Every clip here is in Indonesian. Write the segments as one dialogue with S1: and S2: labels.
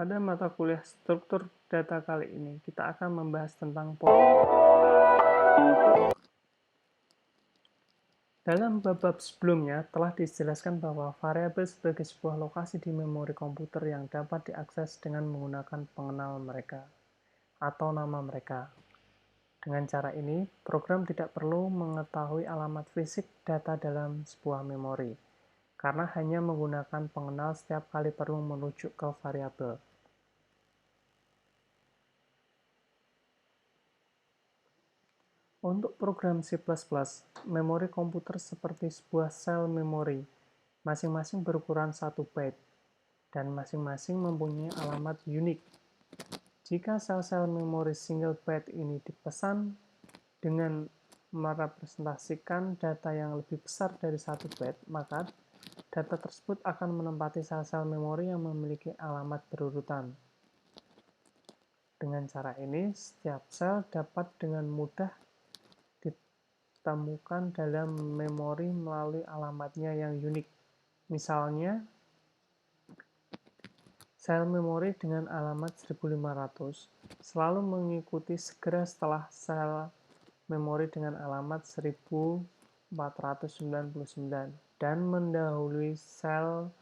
S1: Pada mata kuliah struktur data kali ini, kita akan membahas tentang dalam bab sebelumnya telah dijelaskan bahwa variabel sebagai sebuah lokasi di memori komputer yang dapat diakses dengan menggunakan pengenal mereka atau nama mereka. Dengan cara ini, program tidak perlu mengetahui alamat fisik data dalam sebuah memori, karena hanya menggunakan pengenal setiap kali perlu merujuk ke variabel. Untuk program C++, memori komputer seperti sebuah sel memori, masing-masing berukuran 1 byte, dan masing-masing mempunyai alamat unik. Jika sel-sel memori single byte ini dipesan dengan merepresentasikan data yang lebih besar dari 1 byte, maka data tersebut akan menempati sel-sel memori yang memiliki alamat berurutan. Dengan cara ini, setiap sel dapat dengan mudah ditemukan dalam memori melalui alamatnya yang unik. Misalnya, sel memori dengan alamat 1500 selalu mengikuti segera setelah sel memori dengan alamat 1499 dan mendahului sel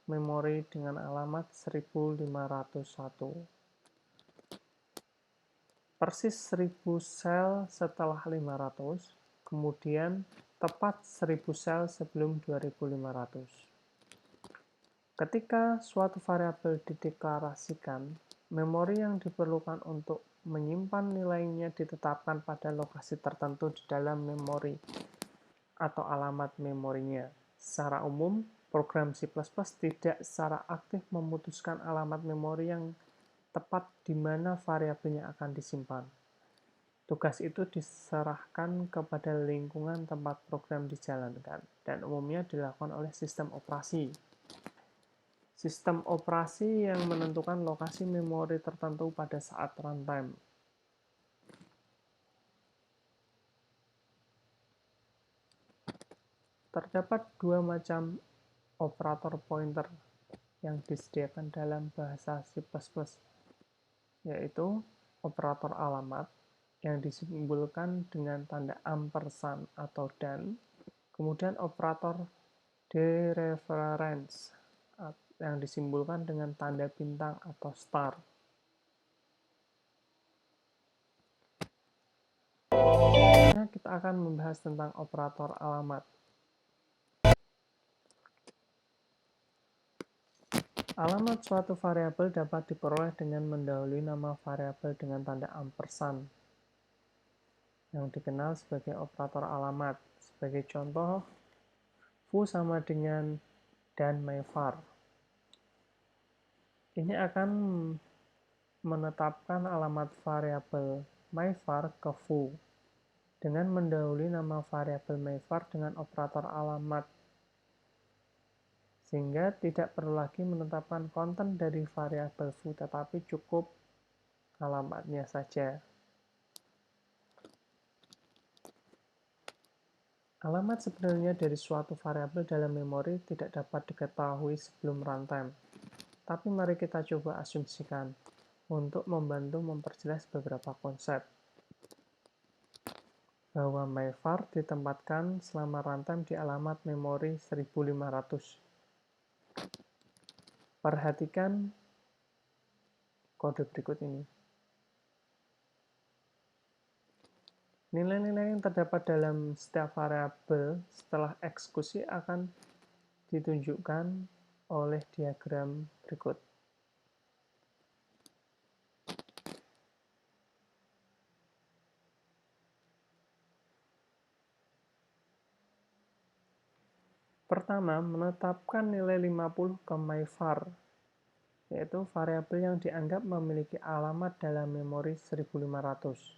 S1: memori dengan alamat 1501. Persis 1000 sel setelah 500, kemudian tepat 1000 sel sebelum 2500. Ketika suatu variabel dideklarasikan, memori yang diperlukan untuk menyimpan nilainya ditetapkan pada lokasi tertentu di dalam memori atau alamat memorinya. Secara umum, program C++ tidak secara aktif memutuskan alamat memori yang tepat di mana variabelnya akan disimpan. Tugas itu diserahkan kepada lingkungan tempat program dijalankan, dan umumnya dilakukan oleh sistem operasi. Sistem operasi yang menentukan lokasi memori tertentu pada saat runtime. Terdapat dua macam operator pointer yang disediakan dalam bahasa C++, yaitu operator alamat yang disimbolkan dengan tanda ampersand atau dan, kemudian operator dereference yang disimbolkan dengan tanda bintang atau star. Kita akan membahas tentang operator alamat. Alamat suatu variabel dapat diperoleh dengan mendahului nama variabel dengan tanda ampersand, yang dikenal sebagai operator alamat. Sebagai contoh, foo sama dengan dan myvar. Ini akan menetapkan alamat variabel myvar ke foo dengan mendahului nama variabel myvar dengan operator alamat, sehingga tidak perlu lagi menetapkan konten dari variabel foo, tetapi cukup alamatnya saja. Alamat sebenarnya dari suatu variabel dalam memori tidak dapat diketahui sebelum runtime, tapi mari kita coba asumsikan untuk membantu memperjelas beberapa konsep. Bahwa myvar ditempatkan selama runtime di alamat memori 1500. Perhatikan kode berikut ini. Nilai-nilai yang terdapat dalam setiap variabel setelah eksekusi akan ditunjukkan oleh diagram berikut. Pertama, menetapkan nilai 50 ke myvar, yaitu variabel yang dianggap memiliki alamat dalam memori 1500.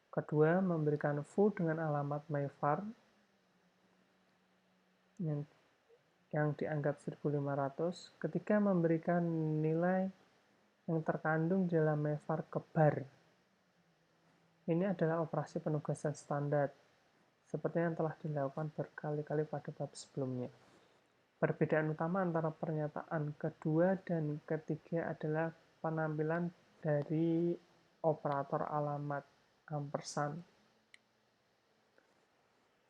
S1: Kedua, memberikan foo dengan alamat myvar yang dianggap 1500. Ketiga, memberikan nilai yang terkandung dalam myvar ke bar. Ini adalah operasi penugasan standar, seperti yang telah dilakukan berkali-kali pada bab sebelumnya. Perbedaan utama antara pernyataan kedua dan ketiga adalah penampilan dari operator alamat ampersand.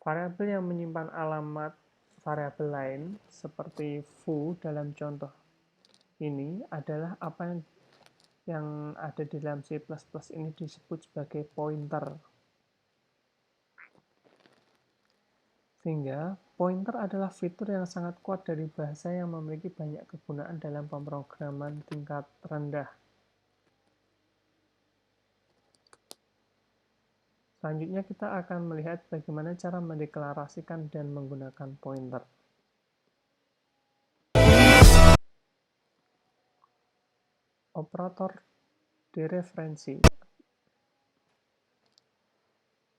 S1: Variabel yang menyimpan alamat variabel lain, seperti foo dalam contoh ini, adalah apa yang ada di dalam C++ ini disebut sebagai pointer. Sehingga, pointer adalah fitur yang sangat kuat dari bahasa yang memiliki banyak kegunaan dalam pemrograman tingkat rendah. Selanjutnya kita akan melihat bagaimana cara mendeklarasikan dan menggunakan pointer. Operator dereferensi.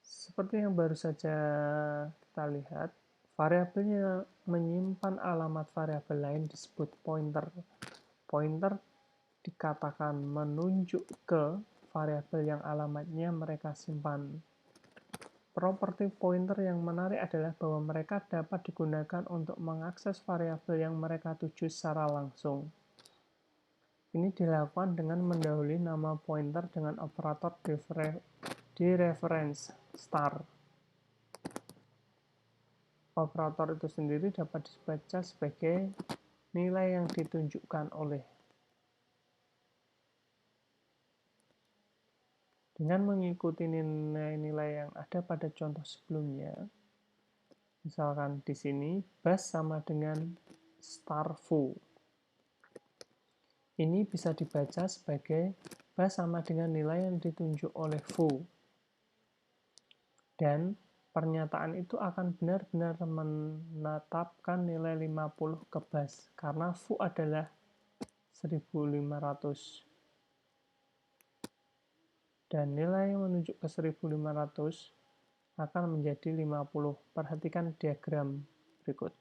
S1: Seperti yang baru saja kita lihat, variabel yang menyimpan alamat variabel lain disebut pointer. Pointer dikatakan menunjuk ke variabel yang alamatnya mereka simpan. Properti pointer yang menarik adalah bahwa mereka dapat digunakan untuk mengakses variabel yang mereka tuju secara langsung. Ini dilakukan dengan mendahului nama pointer dengan operator dereference star. Operator itu sendiri dapat dibaca sebagai nilai yang ditunjukkan oleh. Dengan mengikuti nilai-nilai yang ada pada contoh sebelumnya, misalkan di sini bus sama dengan star foo. Ini bisa dibaca sebagai bus sama dengan nilai yang ditunjuk oleh foo. Dan pernyataan itu akan benar-benar menetapkan nilai 50 ke bus, karena foo adalah 1500. Dan nilai yang menunjuk ke 1500 akan menjadi 50. Perhatikan diagram berikut.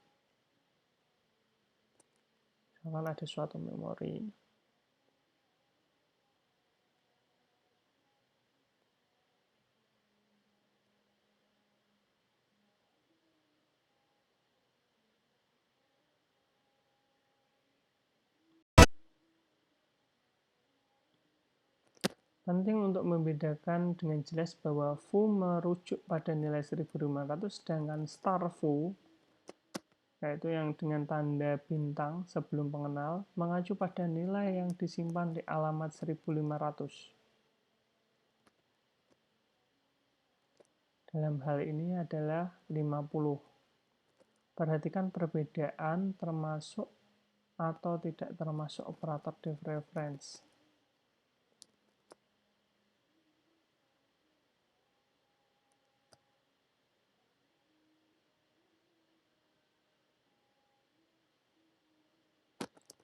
S1: Misalkan ada suatu memori. Penting untuk membedakan dengan jelas bahwa foo merujuk pada nilai 1500, sedangkan star foo, yaitu yang dengan tanda bintang sebelum pengenal, mengacu pada nilai yang disimpan di alamat 1500. Dalam hal ini adalah 50. Perhatikan perbedaan termasuk atau tidak termasuk operator dereference.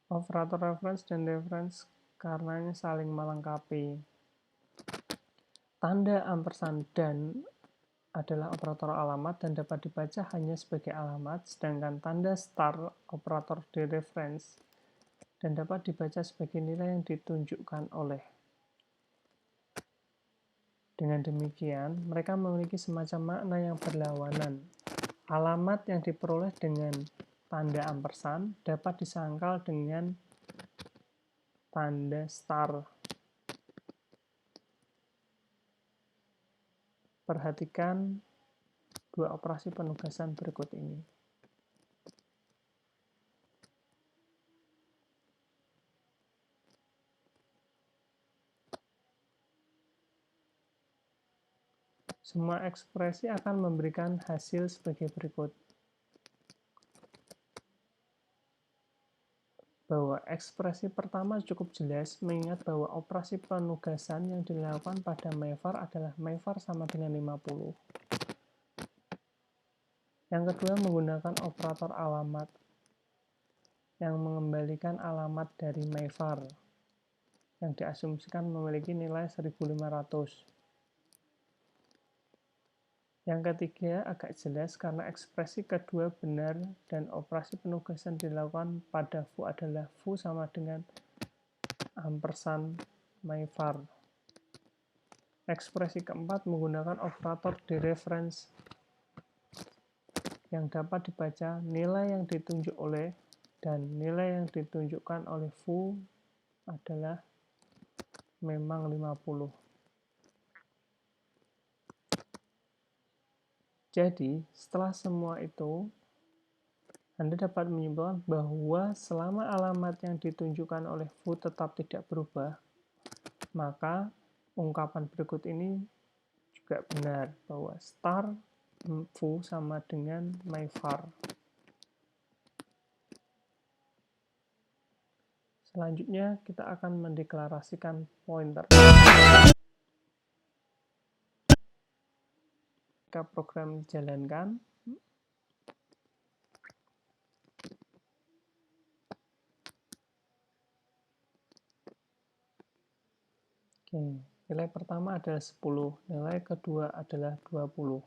S1: Operator reference dan dereference karenanya saling melengkapi. Tanda ampersand dan adalah operator alamat dan dapat dibaca hanya sebagai alamat, sedangkan tanda star operator dereference dan dapat dibaca sebagai nilai yang ditunjukkan oleh. Dengan demikian, mereka memiliki semacam makna yang berlawanan. Alamat yang diperoleh dengan tanda ampersand dapat disangkal dengan tanda star. Perhatikan dua operasi penugasan berikut ini. Semua ekspresi akan memberikan hasil sebagai berikut. Bahwa ekspresi pertama cukup jelas, mengingat bahwa operasi penugasan yang dilakukan pada myvar adalah myvar sama dengan 50. Yang kedua menggunakan operator alamat yang mengembalikan alamat dari myvar yang diasumsikan memiliki nilai 1500. Yang ketiga agak jelas karena ekspresi kedua benar dan operasi penugasan dilakukan pada foo adalah foo sama dengan ampersand myvar. Ekspresi keempat menggunakan operator dereference yang dapat dibaca nilai yang ditunjuk oleh dan nilai yang ditunjukkan oleh foo adalah memang 50. Jadi, setelah semua itu, Anda dapat menyimpulkan bahwa selama alamat yang ditunjukkan oleh foo tetap tidak berubah, maka ungkapan berikut ini juga benar, bahwa star foo sama dengan myvar. Selanjutnya, kita akan mendeklarasikan pointer. Jika program dijalankan, nilai pertama adalah 10, nilai kedua adalah 20.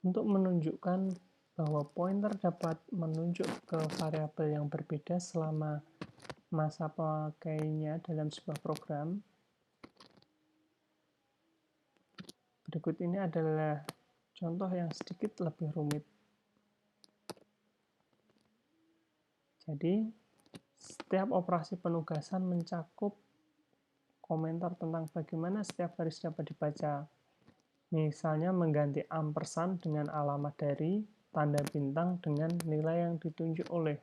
S1: Untuk menunjukkan bahwa pointer dapat menunjuk ke variabel yang berbeda selama masa pakainya dalam sebuah program, berikut ini adalah contoh yang sedikit lebih rumit. Jadi, setiap operasi penugasan mencakup komentar tentang bagaimana setiap baris dapat dibaca. Misalnya mengganti ampersand dengan alamat dari, tanda bintang dengan nilai yang ditunjuk oleh.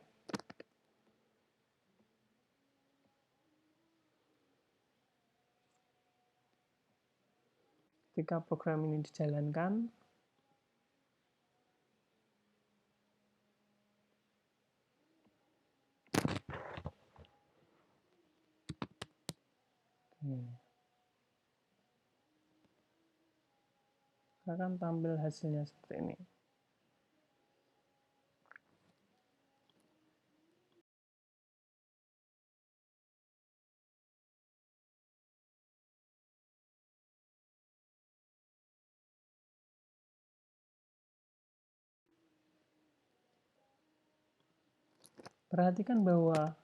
S1: Ketika program ini dijalankan, akan tampil hasilnya seperti ini. Perhatikan bahwa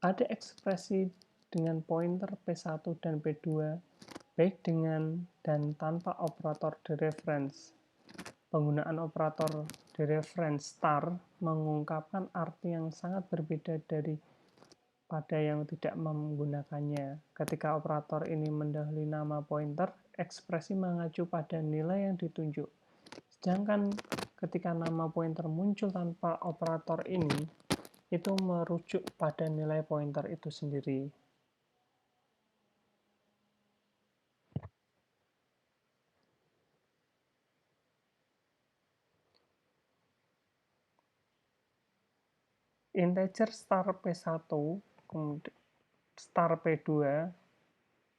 S1: ada ekspresi dengan pointer P1 dan P2, baik dengan dan tanpa operator dereference. Penggunaan operator dereference star mengungkapkan arti yang sangat berbeda dari pada yang tidak menggunakannya. Ketika operator ini mendahului nama pointer, ekspresi mengacu pada nilai yang ditunjuk. Sedangkan ketika nama pointer muncul tanpa operator ini, itu merujuk pada nilai pointer itu sendiri. Integer star P1 kemudian star P2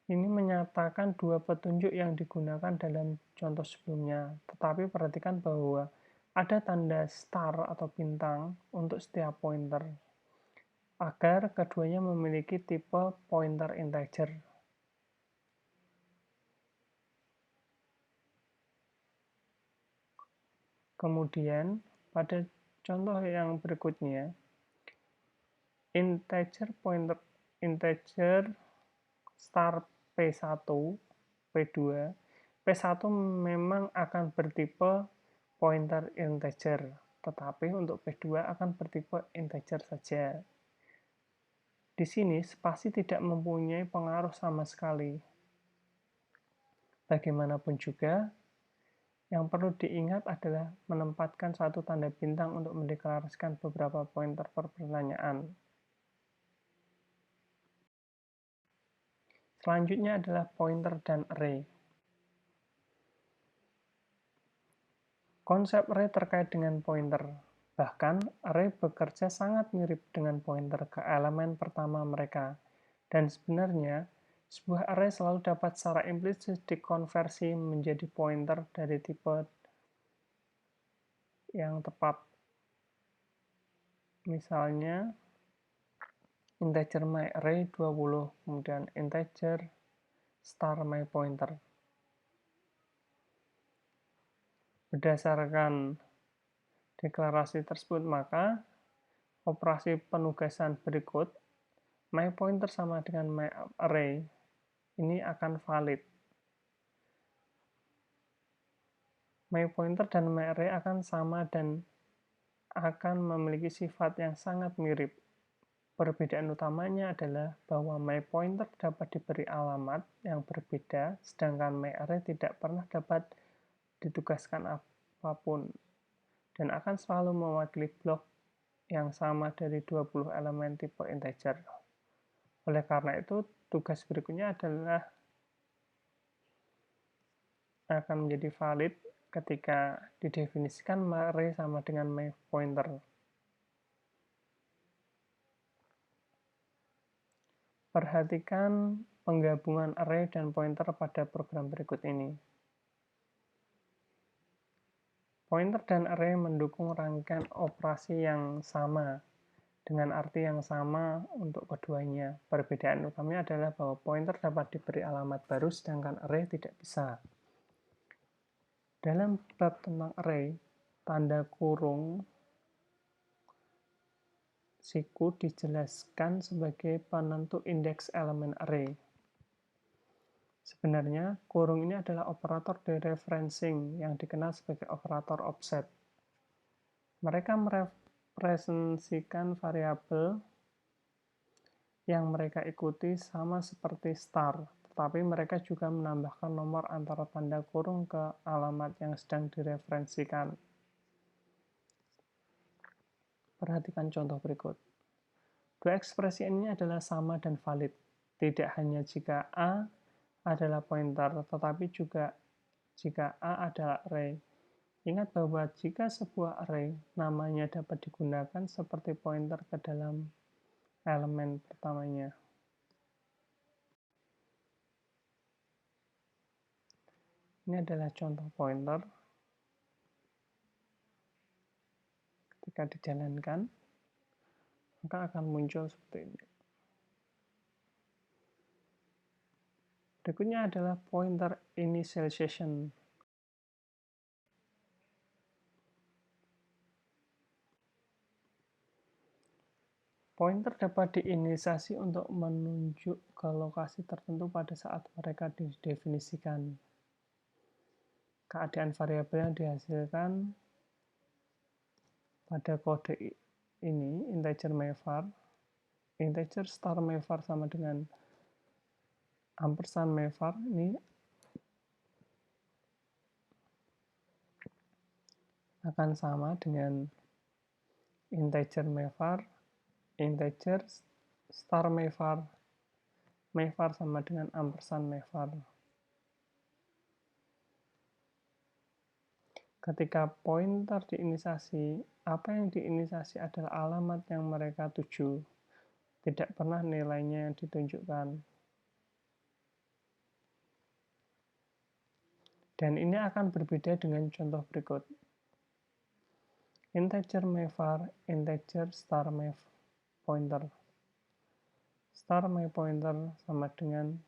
S1: ini menyatakan dua petunjuk yang digunakan dalam contoh sebelumnya, tetapi perhatikan bahwa ada tanda star atau bintang untuk setiap pointer, agar keduanya memiliki tipe pointer integer. Kemudian, pada contoh yang berikutnya, integer star P1, P2, P1 memang akan bertipe pointer integer, tetapi untuk P2 akan bertipe integer saja. Di sini, spasi tidak mempunyai pengaruh sama sekali. Bagaimanapun juga, yang perlu diingat adalah menempatkan satu tanda bintang untuk mendeklarasikan beberapa pointer per pertanyaan. Selanjutnya adalah pointer dan array. Konsep array terkait dengan pointer. Bahkan, array bekerja sangat mirip dengan pointer ke elemen pertama mereka. Dan sebenarnya, sebuah array selalu dapat secara implisit dikonversi menjadi pointer dari tipe yang tepat. Misalnya, integer myArray 20, kemudian integer star myPointer. Berdasarkan deklarasi tersebut, maka operasi penugasan berikut myPointer sama dengan myArray ini akan valid. myPointer dan myArray akan sama dan akan memiliki sifat yang sangat mirip. Perbedaan utamanya adalah bahwa myPointer dapat diberi alamat yang berbeda, sedangkan myArray tidak pernah dapat ditugaskan apapun dan akan selalu mewakili blok yang sama dari 20 elemen tipe integer. Oleh karena itu, tugas berikutnya adalah akan menjadi valid ketika didefinisikan array sama dengan myPointer. Perhatikan penggabungan array dan pointer pada program berikut ini. Pointer dan array mendukung rangkaian operasi yang sama, dengan arti yang sama untuk keduanya. Perbedaan utamanya adalah bahwa pointer dapat diberi alamat baru, sedangkan array tidak bisa. Dalam bab tentang array, tanda kurung siku dijelaskan sebagai penentu indeks elemen array. Sebenarnya, kurung ini adalah operator dereferencing yang dikenal sebagai operator offset. Mereka merepresentasikan variabel yang mereka ikuti sama seperti star, tetapi mereka juga menambahkan nomor antara tanda kurung ke alamat yang sedang direferensikan. Perhatikan contoh berikut. Dua ekspresi ini adalah sama dan valid, tidak hanya jika A adalah pointer, tetapi juga jika A adalah array. Ingat bahwa jika sebuah array, namanya dapat digunakan seperti pointer ke dalam elemen pertamanya. Ini adalah contoh pointer. Ketika dijalankan, maka akan muncul seperti ini. Berikutnya adalah pointer initialization. Pointer dapat diinisialisasi untuk menunjuk ke lokasi tertentu pada saat mereka didefinisikan. Keadaan variabel yang dihasilkan pada kode ini, integer myvar, integer star myvar sama dengan ampersand myvar, ini akan sama dengan integer myvar, integer star myvar, myvar sama dengan ampersand myvar. Ketika pointer diinisiasi, apa yang diinisiasi adalah alamat yang mereka tuju, tidak pernah nilainya yang ditunjukkan. Dan ini akan berbeda dengan contoh berikut. Integer myvar, integer star myPointer. Star myPointer sama dengan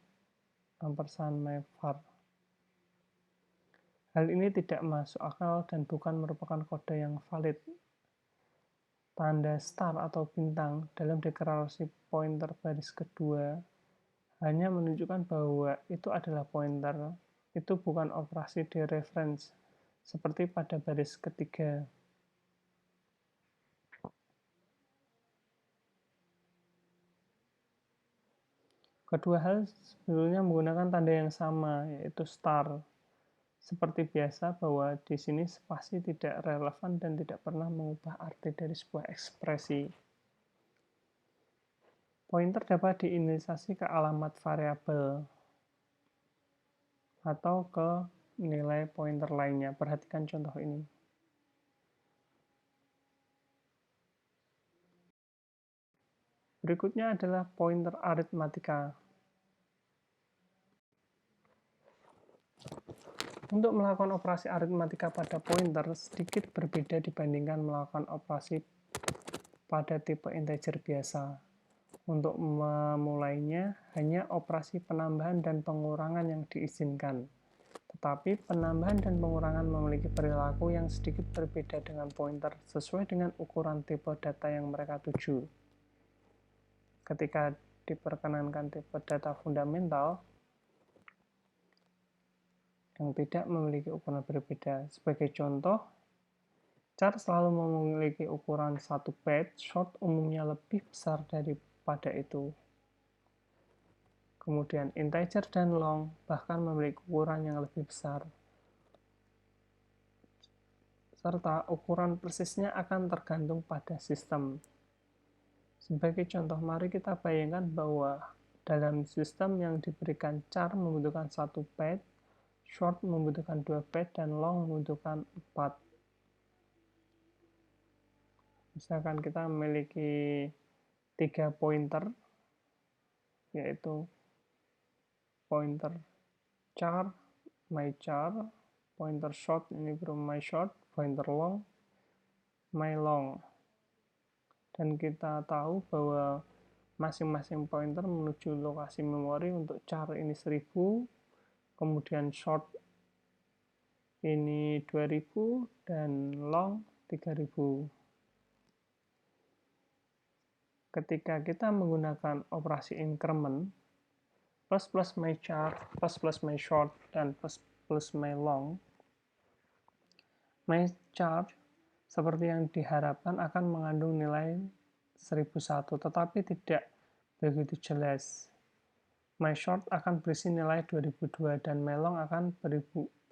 S1: ampersand myvar. Hal ini tidak masuk akal dan bukan merupakan kode yang valid. Tanda star atau bintang dalam deklarasi pointer baris kedua hanya menunjukkan bahwa itu adalah pointer. Itu bukan operasi dereference seperti pada baris ketiga. Kedua hal sebetulnya menggunakan tanda yang sama, yaitu star. Seperti biasa bahwa di sini spasi tidak relevan dan tidak pernah mengubah arti dari sebuah ekspresi. Pointer dapat diinisialisasi ke alamat variabel atau ke nilai pointer lainnya. Perhatikan contoh ini. Berikutnya adalah pointer aritmatika. Untuk melakukan operasi aritmatika pada pointer sedikit berbeda dibandingkan melakukan operasi pada tipe integer biasa. Untuk memulainya, hanya operasi penambahan dan pengurangan yang diizinkan. Tetapi penambahan dan pengurangan memiliki perilaku yang sedikit berbeda dengan pointer sesuai dengan ukuran tipe data yang mereka tuju. Ketika diperkenankan tipe data fundamental yang tidak memiliki ukuran berbeda. Sebagai contoh, char selalu memiliki ukuran 1 byte, short umumnya lebih besar daripada itu. Kemudian integer dan long bahkan memiliki ukuran yang lebih besar. Serta ukuran persisnya akan tergantung pada sistem. Sebagai contoh, mari kita bayangkan bahwa dalam sistem yang diberikan char membutuhkan 1 byte, short membutuhkan 2 byte, dan long membutuhkan 4. Misalkan kita memiliki 3 pointer, yaitu pointer char, myChar, pointer short ini from myShort, pointer long, myLong. Dan kita tahu bahwa masing-masing pointer menuju lokasi memori. Untuk char ini 1000, kemudian short ini 2000, dan long 3000. Ketika kita menggunakan operasi increment, plus myChar, plus myShort, dan plus myLong, myChar seperti yang diharapkan akan mengandung nilai 1001, tetapi tidak begitu jelas. myShort akan berisi nilai 2002 dan myLong akan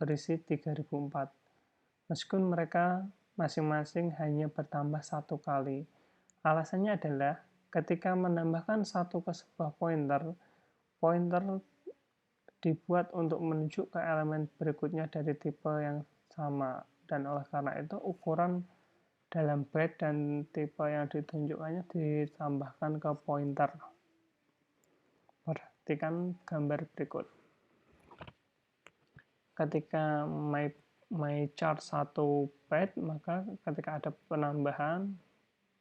S1: berisi 3004. Meskipun mereka masing-masing hanya bertambah 1 kali. Alasannya adalah ketika menambahkan 1 ke sebuah pointer, pointer dibuat untuk menunjuk ke elemen berikutnya dari tipe yang sama, dan oleh karena itu ukuran dalam byte dan tipe yang ditunjukkannya ditambahkan ke pointer. Perhatikan gambar berikut. Ketika myChar 1 byte, maka ketika ada penambahan,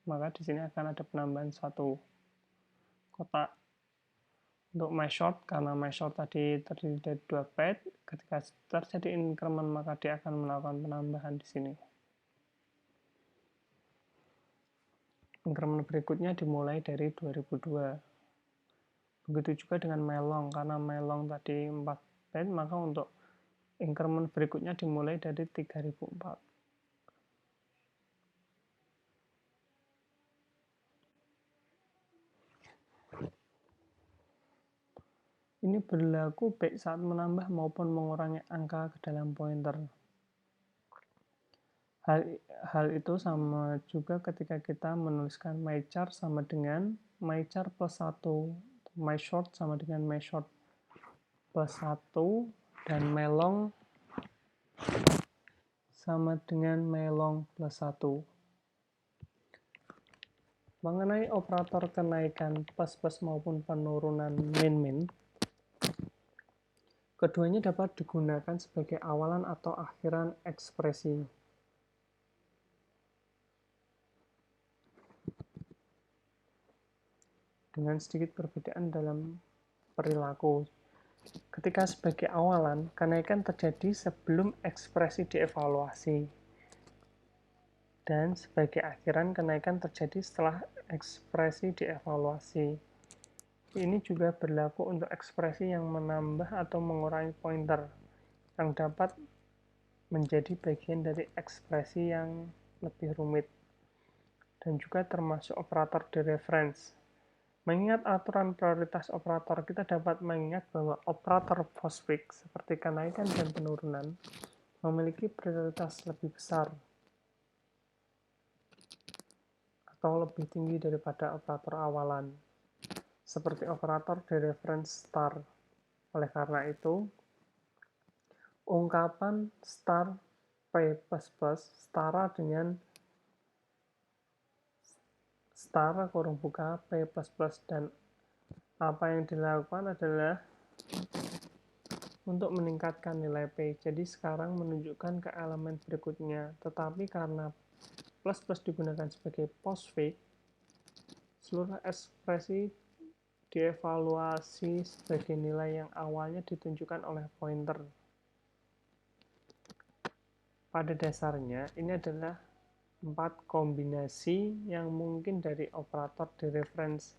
S1: maka di sini akan ada penambahan 1 kotak. Untuk myShort, karena myShort tadi terdiri dari 2 byte, ketika terjadi increment maka dia akan melakukan penambahan di sini. Increment berikutnya dimulai dari 2002. Begitu juga dengan myLong, karena myLong tadi 4 byte, maka untuk increment berikutnya dimulai dari 3004. Ini berlaku baik saat menambah maupun mengurangi angka ke dalam pointer. Hal itu sama juga ketika kita menuliskan myChar sama dengan myChar plus 1, myShort sama dengan myShort plus 1, dan myLong sama dengan myLong plus 1. Mengenai operator kenaikan plus maupun penurunan min-min, keduanya dapat digunakan sebagai awalan atau akhiran ekspresi. Dengan sedikit perbedaan dalam perilaku. Ketika sebagai awalan, kenaikan terjadi sebelum ekspresi dievaluasi. Dan sebagai akhiran, kenaikan terjadi setelah ekspresi dievaluasi. Ini juga berlaku untuk ekspresi yang menambah atau mengurangi pointer, yang dapat menjadi bagian dari ekspresi yang lebih rumit, dan juga termasuk operator dereference. Mengingat aturan prioritas operator, kita dapat mengingat bahwa operator postfix seperti kenaikan dan penurunan memiliki prioritas lebih besar atau lebih tinggi daripada operator awalan, seperti operator dereference star. Oleh karena itu, ungkapan star p++ setara dengan star kurung buka p++, dan apa yang dilakukan adalah untuk meningkatkan nilai p. Jadi sekarang menunjukkan ke elemen berikutnya, tetapi karena plus digunakan sebagai postfix, seluruh ekspresi dievaluasi sebagai nilai yang awalnya ditunjukkan oleh pointer. pada dasarnya ini adalah 4 kombinasi yang mungkin dari operator di reference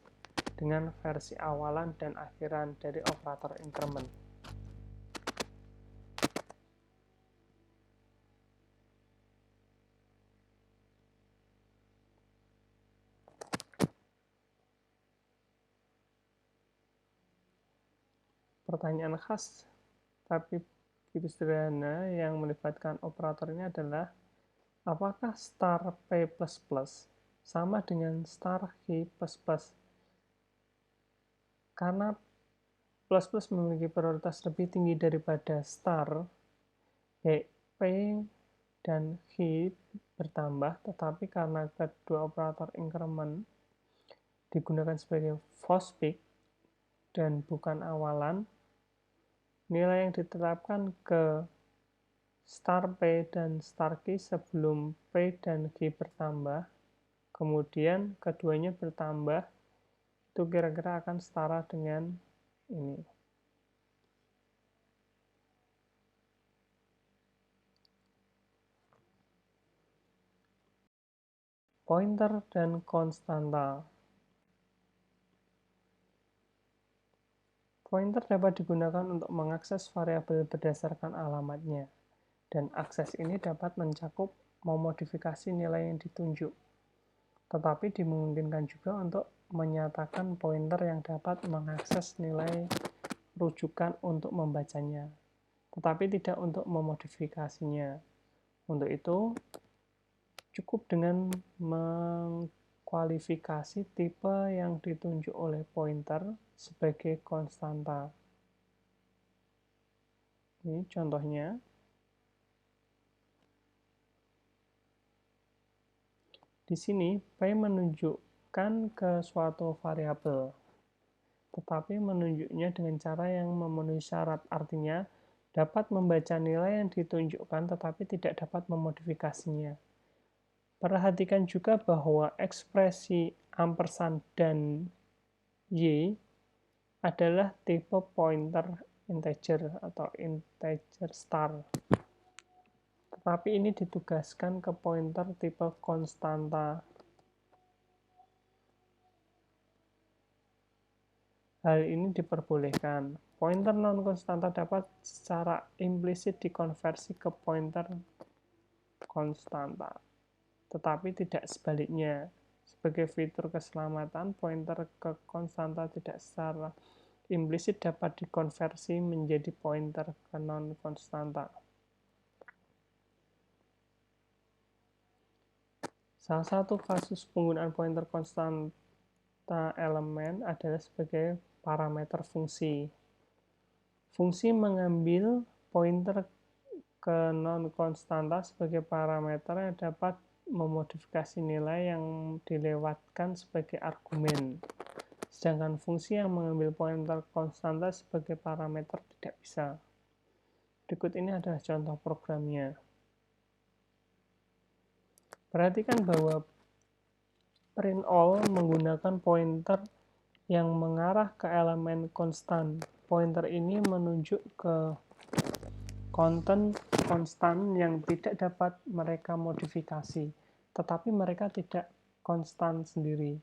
S1: dengan versi awalan dan akhiran dari operator increment. Pertanyaan khas tapi begitu sederhana yang melibatkan operator ini adalah apakah star P++ sama dengan star Q++? Karena plus memiliki prioritas lebih tinggi daripada star, P dan Q bertambah, tetapi karena kedua operator increment digunakan sebagai postfix dan bukan awalan, nilai yang ditetapkan ke star P dan star Q sebelum P dan Q bertambah, kemudian keduanya bertambah, itu kira-kira akan setara dengan ini. Pointer dan konstanta. Pointer dapat digunakan untuk mengakses variabel berdasarkan alamatnya, dan akses ini dapat mencakup memodifikasi nilai yang ditunjuk. Tetapi dimungkinkan juga untuk menyatakan pointer yang dapat mengakses nilai rujukan untuk membacanya, tetapi tidak untuk memodifikasinya. Untuk itu, cukup dengan mengkualifikasi tipe yang ditunjuk oleh pointer sebagai konstanta. Ini contohnya. Di sini, P menunjukkan ke suatu variabel, tetapi menunjuknya dengan cara yang memenuhi syarat, artinya dapat membaca nilai yang ditunjukkan tetapi tidak dapat memodifikasinya. Perhatikan juga bahwa ekspresi ampersand dan Y adalah tipe pointer integer atau integer star. Tetapi ini ditugaskan ke pointer tipe konstanta. Hal ini diperbolehkan. Pointer non-konstanta dapat secara implisit dikonversi ke pointer konstanta, tetapi tidak sebaliknya. Sebagai fitur keselamatan, pointer ke konstanta tidak secara implisit dapat dikonversi menjadi pointer ke non-konstanta. Salah satu kasus penggunaan pointer konstanta elemen adalah sebagai parameter fungsi. Fungsi mengambil pointer ke non-konstanta sebagai parameter yang dapat memodifikasi nilai yang dilewatkan sebagai argumen. Sedangkan fungsi yang mengambil pointer konstanta sebagai parameter tidak bisa. Berikut ini adalah contoh programnya. Perhatikan bahwa print all menggunakan pointer yang mengarah ke elemen konstan. Pointer ini menunjuk ke konten konstan yang tidak dapat mereka modifikasi, tetapi mereka tidak konstan sendiri.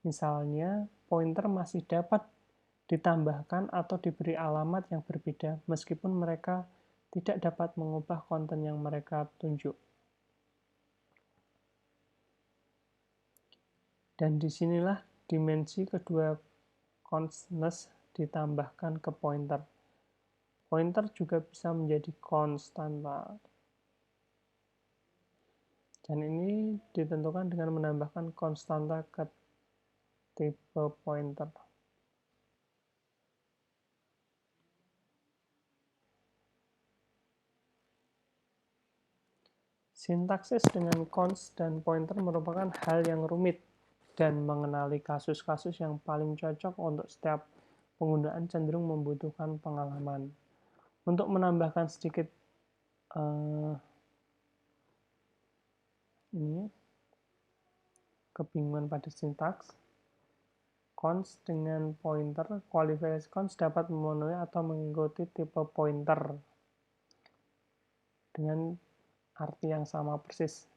S1: Misalnya, pointer masih dapat ditambahkan atau diberi alamat yang berbeda, meskipun mereka tidak dapat mengubah konten yang mereka tunjuk. Dan disinilah dimensi kedua constness ditambahkan ke pointer. Pointer juga bisa menjadi konstanta. Dan ini ditentukan dengan menambahkan konstanta ke tipe pointer. Sintaksis dengan const dan pointer merupakan hal yang rumit, dan mengenali kasus-kasus yang paling cocok untuk setiap penggunaan cenderung membutuhkan pengalaman. Untuk menambahkan sedikit kebingungan pada sintaks, const dengan pointer, kualifikasi const dapat memenuhi atau mengikuti tipe pointer. Dengan arti yang sama persis.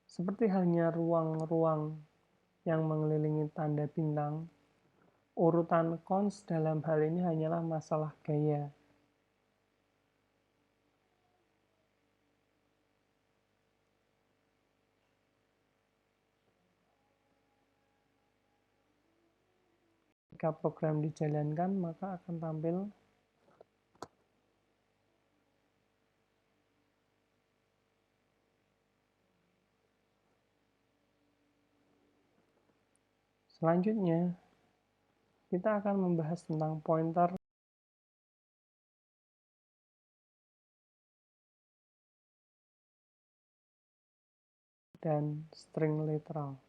S1: Seperti halnya ruang-ruang yang mengelilingi tanda bintang, urutan cons dalam hal ini hanyalah masalah gaya. Jika program dijalankan, maka akan tampil selanjutnya. Kita akan membahas tentang pointer dan string literal.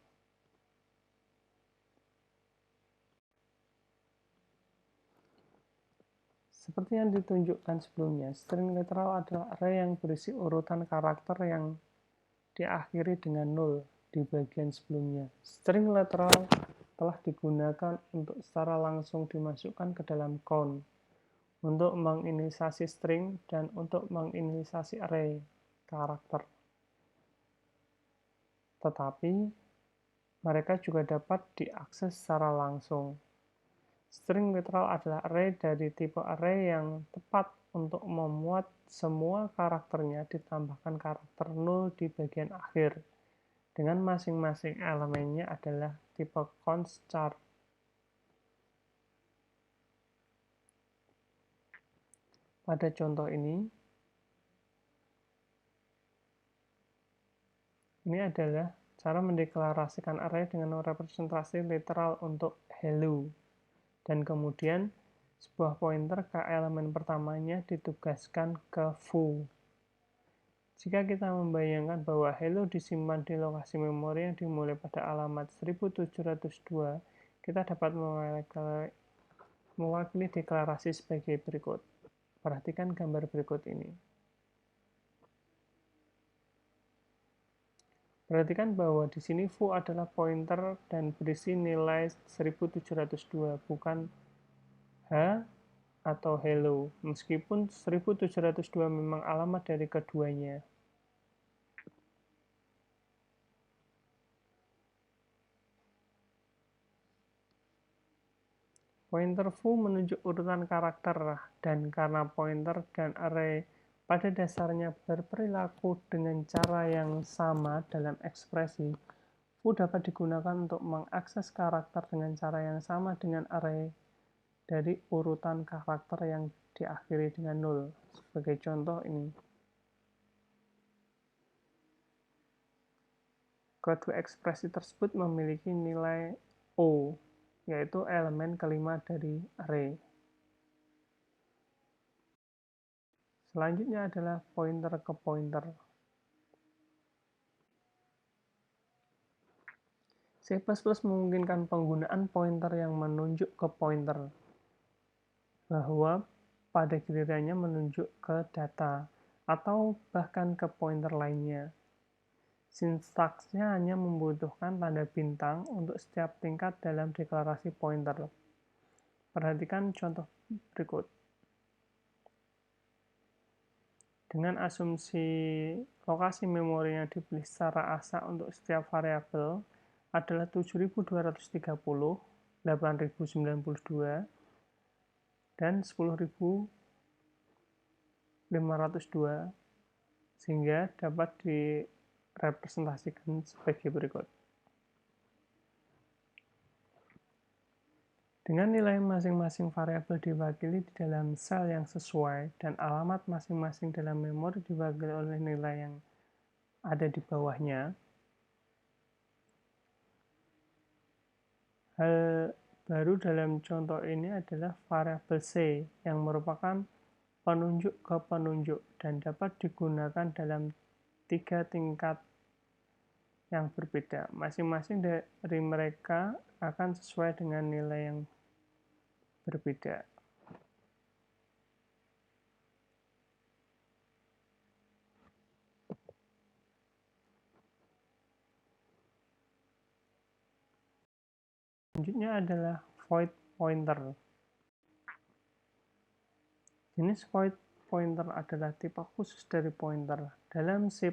S1: Seperti yang ditunjukkan sebelumnya, string literal adalah array yang berisi urutan karakter yang diakhiri dengan 0 di bagian sebelumnya. String literal telah digunakan untuk secara langsung dimasukkan ke dalam count, untuk menginisialisasi string dan untuk menginisialisasi array karakter. Tetapi, mereka juga dapat diakses secara langsung. String literal adalah array dari tipe array yang tepat untuk memuat semua karakternya ditambahkan karakter 0 di bagian akhir, dengan masing-masing elemennya adalah tipe const char. Pada contoh ini adalah cara mendeklarasikan array dengan representasi literal untuk hello, dan kemudian sebuah pointer ke elemen pertamanya ditugaskan ke foo. Jika kita membayangkan bahwa hello disimpan di lokasi memori yang dimulai pada alamat 1702, kita dapat mewakili deklarasi sebagai berikut. Perhatikan gambar berikut ini. Perhatikan bahwa di sini foo adalah pointer dan berisi nilai 1702, bukan H atau hello, meskipun 1702 memang alamat dari keduanya. Pointer foo menunjuk urutan karakter, dan karena pointer dan array pada dasarnya berperilaku dengan cara yang sama dalam ekspresi, foo dapat digunakan untuk mengakses karakter dengan cara yang sama dengan array dari urutan karakter yang diakhiri dengan 0. Sebagai contoh ini. Kedua ekspresi tersebut memiliki nilai O, yaitu elemen kelima dari array. Selanjutnya adalah pointer ke pointer. C++ memungkinkan penggunaan pointer yang menunjuk ke pointer, bahwa pada gilirannya menunjuk ke data, atau bahkan ke pointer lainnya. Sintaksnya hanya membutuhkan tanda bintang untuk setiap tingkat dalam deklarasi pointer. Perhatikan contoh berikut. Dengan asumsi lokasi memori yang dipilih secara asa untuk setiap variabel adalah 7230, 8092, dan 10.502, sehingga dapat direpresentasikan sebagai berikut. Dengan nilai masing-masing variabel diwakili di dalam sel yang sesuai dan alamat masing-masing dalam memori diwakili oleh nilai yang ada di bawahnya, hal baru dalam contoh ini adalah variabel C yang merupakan penunjuk ke penunjuk dan dapat digunakan dalam 3 tingkat yang berbeda. Masing-masing dari mereka akan sesuai dengan nilai yang berbeda. Selanjutnya adalah void pointer. Jenis void pointer adalah tipe khusus dari pointer. Dalam C++,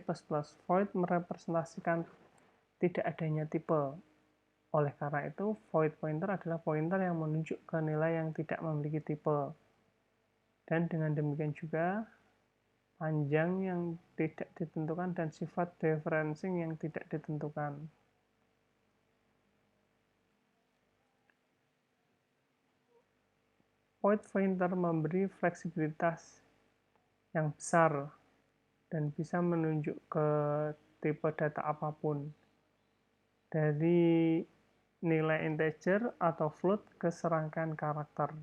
S1: void merepresentasikan tidak adanya tipe. Oleh karena itu, void pointer adalah pointer yang menunjuk ke nilai yang tidak memiliki tipe. Dan dengan demikian juga, panjang yang tidak ditentukan dan sifat dereferencing yang tidak ditentukan. Void pointer memberi fleksibilitas yang besar dan bisa menunjuk ke tipe data apapun, dari nilai integer atau float ke serangkaian karakter.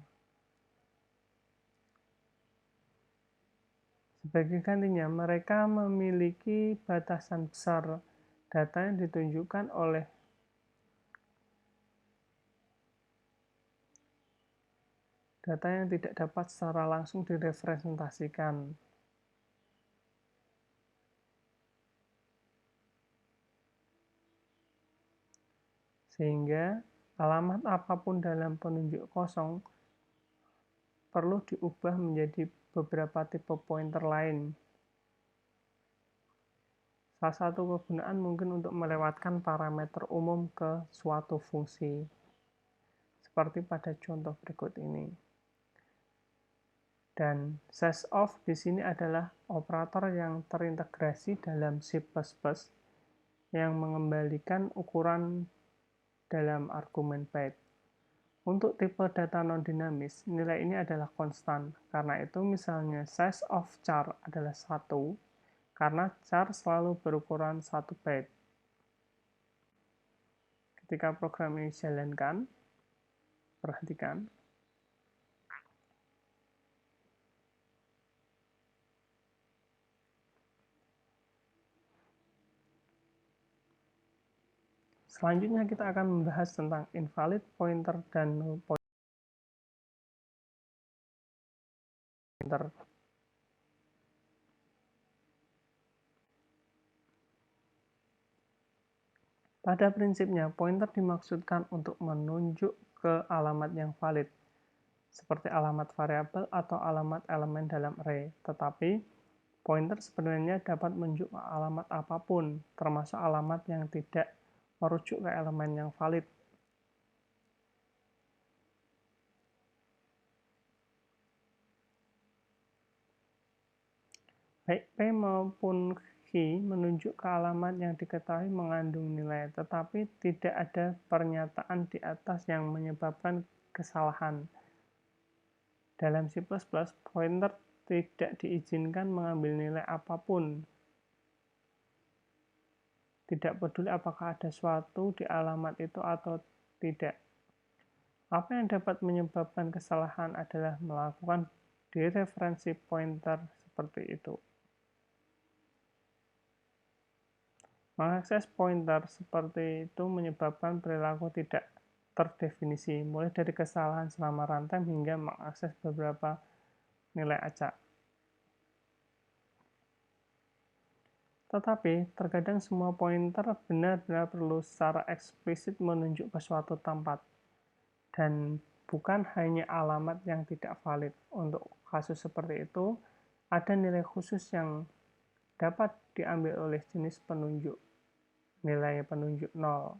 S1: Sebagai gantinya, mereka memiliki batasan besar data yang ditunjukkan oleh data yang tidak dapat secara langsung direpresentasikan. Sehingga alamat apapun dalam penunjuk kosong perlu diubah menjadi beberapa tipe pointer lain. Salah satu kegunaan mungkin untuk melewatkan parameter umum ke suatu fungsi, seperti pada contoh berikut ini. Dan sysOf di sini adalah operator yang terintegrasi dalam C++ yang mengembalikan ukuran dalam argumen byte. Untuk tipe data non-dinamis, nilai ini adalah konstan. Karena itu misalnya size of char adalah 1, karena char selalu berukuran 1 byte. Ketika program ini dijalankan, perhatikan. Selanjutnya kita akan membahas tentang invalid pointer dan null pointer. Pada prinsipnya, pointer dimaksudkan untuk menunjuk ke alamat yang valid, seperti alamat variabel atau alamat elemen dalam array. Tetapi, pointer sebenarnya dapat menunjuk ke alamat apapun, termasuk alamat yang tidak merujuk ke elemen yang valid. Baik P maupun Q menunjuk ke alamat yang diketahui mengandung nilai, tetapi tidak ada pernyataan di atas yang menyebabkan kesalahan. Dalam C++, pointer tidak diizinkan mengambil nilai apapun. Tidak peduli apakah ada suatu di alamat itu atau tidak. Apa yang dapat menyebabkan kesalahan adalah melakukan dereferensi pointer seperti itu. Mengakses pointer seperti itu menyebabkan perilaku tidak terdefinisi, mulai dari kesalahan selama runtime hingga mengakses beberapa nilai acak. Tetapi, terkadang semua pointer benar-benar perlu secara eksplisit menunjuk ke suatu tempat, dan bukan hanya alamat yang tidak valid. Untuk kasus seperti itu, ada nilai khusus yang dapat diambil oleh jenis penunjuk, nilai penunjuk 0.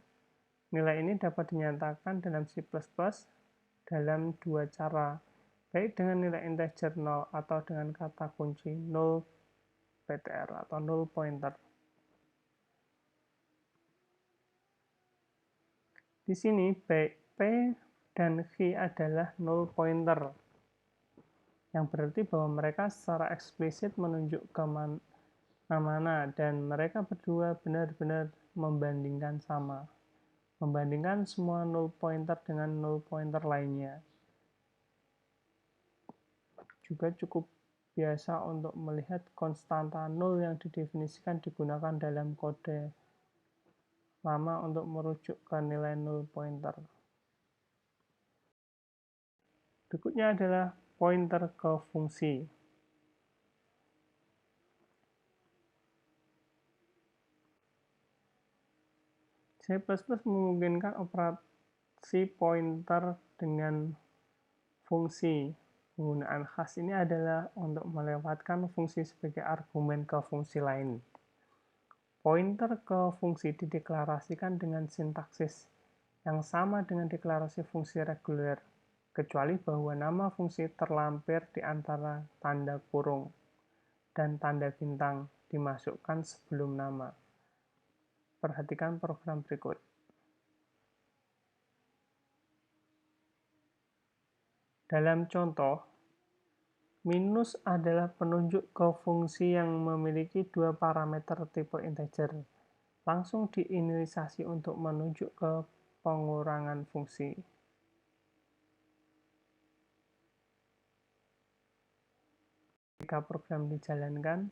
S1: Nilai ini dapat dinyatakan dalam C++ dalam dua cara, baik dengan nilai integer 0 atau dengan kata kunci null ptr atau null pointer. Di sini baik P dan Q adalah null pointer, yang berarti bahwa mereka secara eksplisit menunjuk ke mana dan mereka berdua benar-benar membandingkan sama. Membandingkan semua null pointer dengan null pointer lainnya. Juga cukup biasa untuk melihat konstanta null yang didefinisikan digunakan dalam kode lama untuk merujuk ke nilai null pointer. Berikutnya adalah pointer ke fungsi. C++ memungkinkan operasi pointer dengan fungsi. Penggunaan khas ini adalah untuk melewatkan fungsi sebagai argumen ke fungsi lain. Pointer ke fungsi dideklarasikan dengan sintaksis yang sama dengan deklarasi fungsi reguler, kecuali bahwa nama fungsi terlampir di antara tanda kurung dan tanda bintang dimasukkan sebelum nama. Perhatikan program berikut. Dalam contoh, minus adalah penunjuk ke fungsi yang memiliki dua parameter tipe integer. Langsung diinisialisasi untuk menunjuk ke pengurangan fungsi. Jika program dijalankan,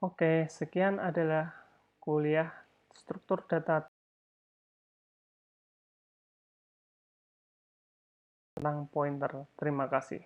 S1: oke, sekian adalah kuliah struktur data tentang pointer. Terima kasih.